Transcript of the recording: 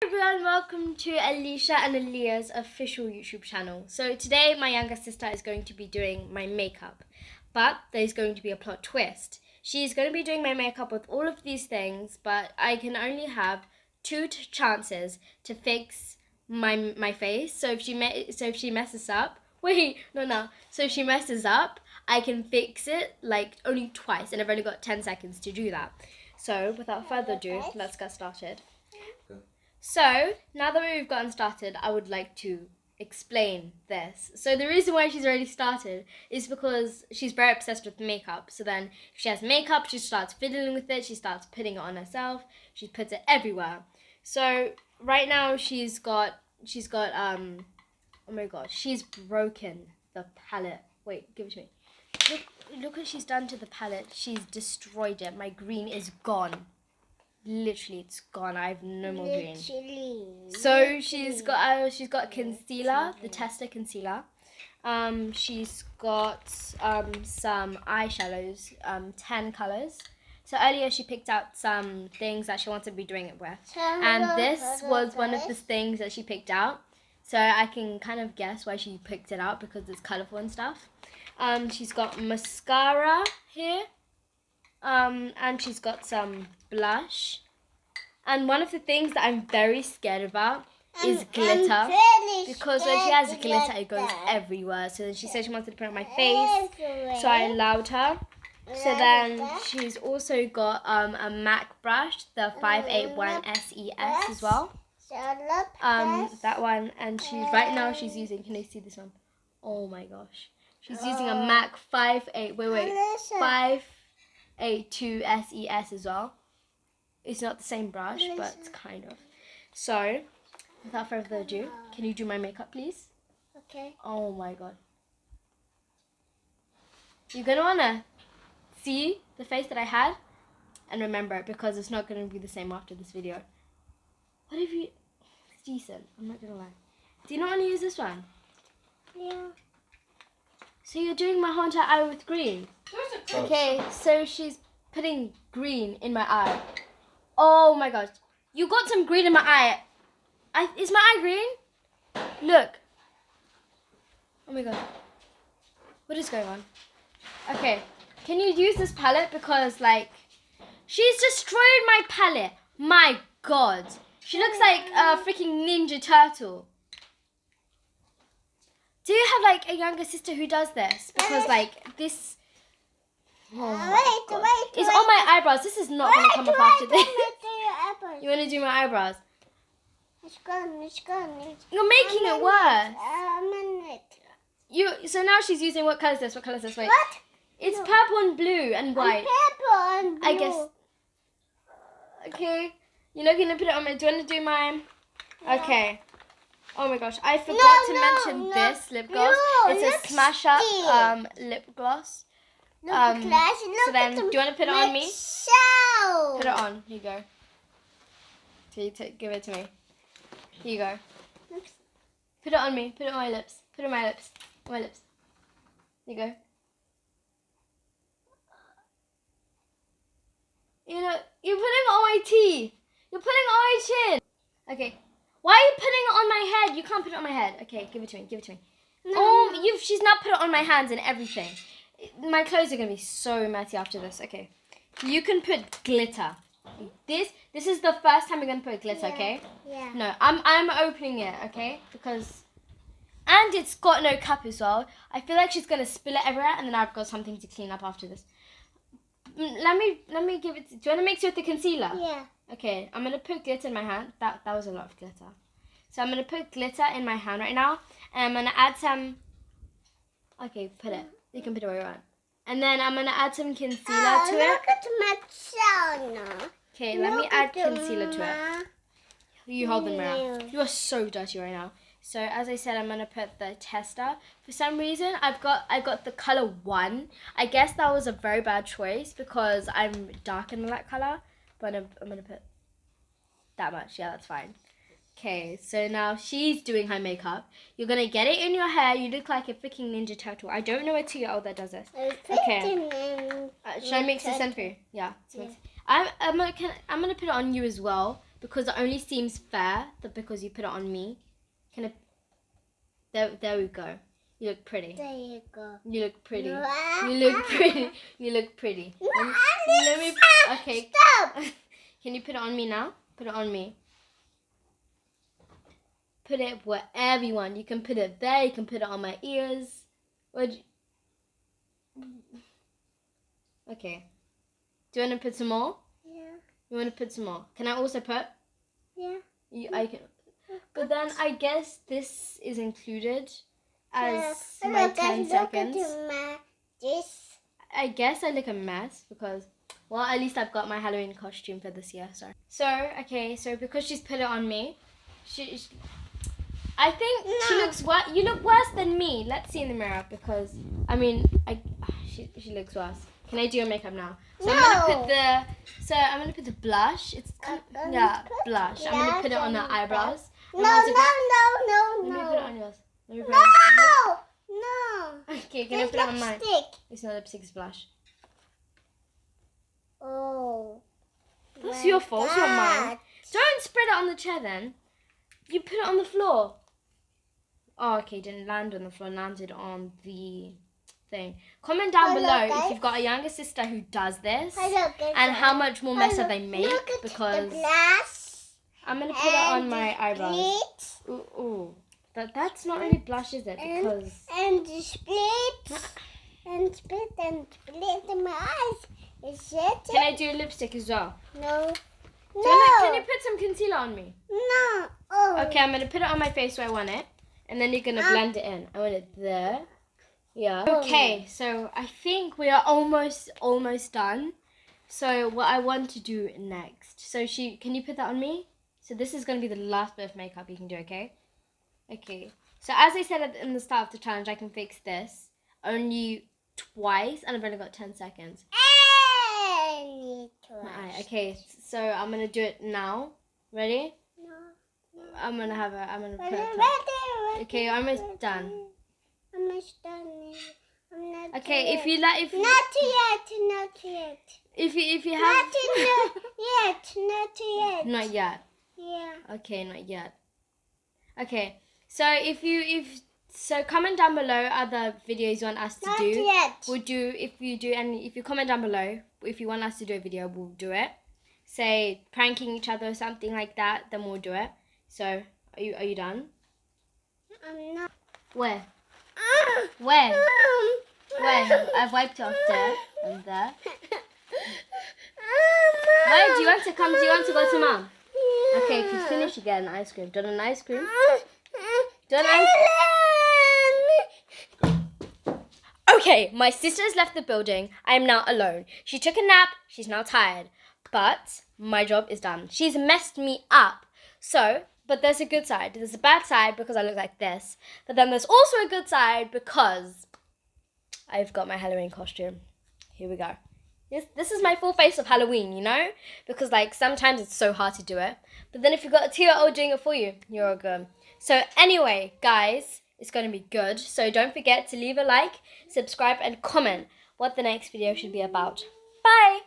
Everyone, welcome to Alisha and Aaliyah's official YouTube channel. So today my younger sister is going to be doing my makeup, but there's going to be a plot twist. She's going to be doing my makeup with all of these things, but I can only have two chances to fix my face. So if she messes up, so if she messes up, I can fix it like only twice, and I've only got 10 seconds to do that. So without further ado, let's get started. So, now that we've gotten started, I would like to explain this. So the reason why she's already started is because she's very obsessed with makeup. So then if she has makeup, she starts fiddling with it, she starts putting it on herself, she puts it everywhere. So right now she's got oh my gosh, she's broken the palette. Wait, give it to me. Look what she's done to the palette. She's destroyed it. My green is gone. Literally, it's gone. I have no more green. So she's got concealer, the Tester concealer. She's got some eyeshadows, 10 colors. So earlier she picked out some things that she wanted to be doing it with, and this was one of the things that she picked out. So I can kind of guess why she picked it out because it's colorful and stuff. She's got mascara here. And she's got some blush. And one of the things that I'm very scared about is glitter. Because when she has glitter, it goes everywhere. So then she said she wanted to put it on my face. So I allowed her. So then she's also got a MAC brush, the 581 SES as well. That one. And right now she's using, can I see this one? Oh my gosh. She's using a MAC 582 SES as well. It's not the same brush, but it's kind of. So, without further ado, can you do my makeup, please? Okay. Oh my god. You're going to want to see the face that I had and remember it because it's not going to be the same after this video. What if you... It's decent. I'm not going to lie. Do you not want to use this one? Yeah. So you're doing my whole entire eye with green? Okay, so she's putting green in my eye. Oh my gosh. You got some green in my eye. Is my eye green? Look. Oh my god. What is going on? Okay. Can you use this palette? Because, like, she's destroyed my palette. My god. She looks like a freaking Ninja Turtle. Do you have, like, a younger sister who does this? Because, like, this... Oh my god. It's on my eyebrows. This is not going to come off after this. You want to do my eyebrows? It's gone. You're making it worse. So now she's using, what colour is this? What colour is this? Wait. What? It's purple and blue and white. Purple and blue. I guess. Okay. You're not going to put it on my... Do you want to do mine? Yeah. Okay. Oh my gosh. I forgot to mention this lip gloss. It's a smash up lip gloss. So then, do you want to put it on me? Put it on. Here you go. So you give it to me. Here you go. Put it on me. Put it on my lips. Put it on my lips. On my lips. Here you go. You know, you're putting it on my teeth. You're putting it on my chin. Okay. Why are you putting it on my head? You can't put it on my head. Okay, give it to me. Give it to me. No. She's not put it on my hands and everything. My clothes are going to be so messy after this. Okay. You can put glitter. This is the first time we're going to put glitter, okay? Yeah. No, I'm opening it, okay? Because... And it's got no cup as well. I feel like she's going to spill it everywhere and then I've got something to clean up after this. Let me give it... Do you want to mix it with the concealer? Yeah. Okay, I'm going to put glitter in my hand. That was a lot of glitter. So I'm going to put glitter in my hand right now. And I'm going to add some... Okay, put it. You can put it where you want. And then I'm going to add some concealer to it. Look at my channel. Okay, let me add concealer to it. You hold the mirror. You are so dirty right now. So as I said, I'm going to put the Tester. For some reason, I got the color 1. I guess that was a very bad choice because I'm dark in that color. But I'm going to put that much. Yeah, that's fine. Okay, so now she's doing her makeup. You're going to get it in your hair. You look like a freaking Ninja Turtle. I don't know a 2-year-old that does this. Okay. Should I mix this in for you? Yeah. I'm gonna put it on you as well because it only seems fair that because you put it on me. Can I? There we go. You look pretty. There you go. You look pretty. No. You look pretty. You look pretty. Let me. Stop. Okay. Stop. Can you put it on me now? Put it on me. Put it wherever you want. You can put it there. You can put it on my ears. Okay. Do you want to put some more? Yeah. You want to put some more? Can I also put? Yeah. I can. But then I guess this is included as my 10 seconds. This. I guess I look a mess because, well, at least I've got my Halloween costume for this year. So okay, so because she's put it on me, I think she looks worse. You look worse than me. Let's see in the mirror because I mean, she looks worse. Can I do your makeup now? So No. I'm gonna put the blush. It's blush. I'm gonna put it on the eyebrows. No. Let me put it on yours. Let me put it on. No. Okay, can I put it on mine? Lipstick. It's not lipstick, it's blush. Oh. That's my your fault, it's not mine. God. Don't spread it on the chair then. You put it on the floor. Oh, okay, didn't land on the floor, landed on the thing. Comment down Hello, below guys. if you've got a younger sister who does this. Hello, guys. And how much more mess Hello. they make Look at because the glass I'm going to put it on and my the eyebrows. split Ooh. That's not really blush, is it? Because and the split and split in my eyes. Is it? can I do lipstick as well? No. Can you put some concealer on me? No. Oh. Okay, I'm going to put it on my face where I want it. And then you're going to blend it in. I want it there. Yeah. Okay, so I think we are almost done. So what I want to do next. So can you put that on me? So this is going to be the last bit of makeup you can do, okay? Okay. So as I said in the start of the challenge, I can fix this only twice. And I've only got 10 seconds. Alright, okay, so I'm going to do it now. Ready? No. I'm going to put it. Ready. Okay, you're almost done. Almost done. I'm not Okay, yet. if you like, Not yet. if you have Not yet. not yet. Yeah. Okay, not yet. Okay, so so comment down below other videos you want us to Not do. yet. We'll do if you comment down below if you want us to do a video, we'll do it. Say pranking each other or something like that, then we'll do it. So are you done? I'm not. Where? Where? Where? I've wiped off there and there. Where do you want to come? Do you want to go to mom? Okay, if you finish, you get an ice cream. Do you want an ice cream? Do you want ice cream? Okay, my sister has left the building. I am now alone. She took a nap. She's now tired. But my job is done. She's messed me up. So, but there's a good side. There's a bad side because I look like this. But then there's also a good side because I've got my Halloween costume. Here we go. This is my full face of Halloween, you know? Because, like, sometimes it's so hard to do it. But then if you've got a 2-year-old doing it for you, you're all good. So anyway, guys, it's going to be good. So don't forget to leave a like, subscribe, and comment what the next video should be about. Bye!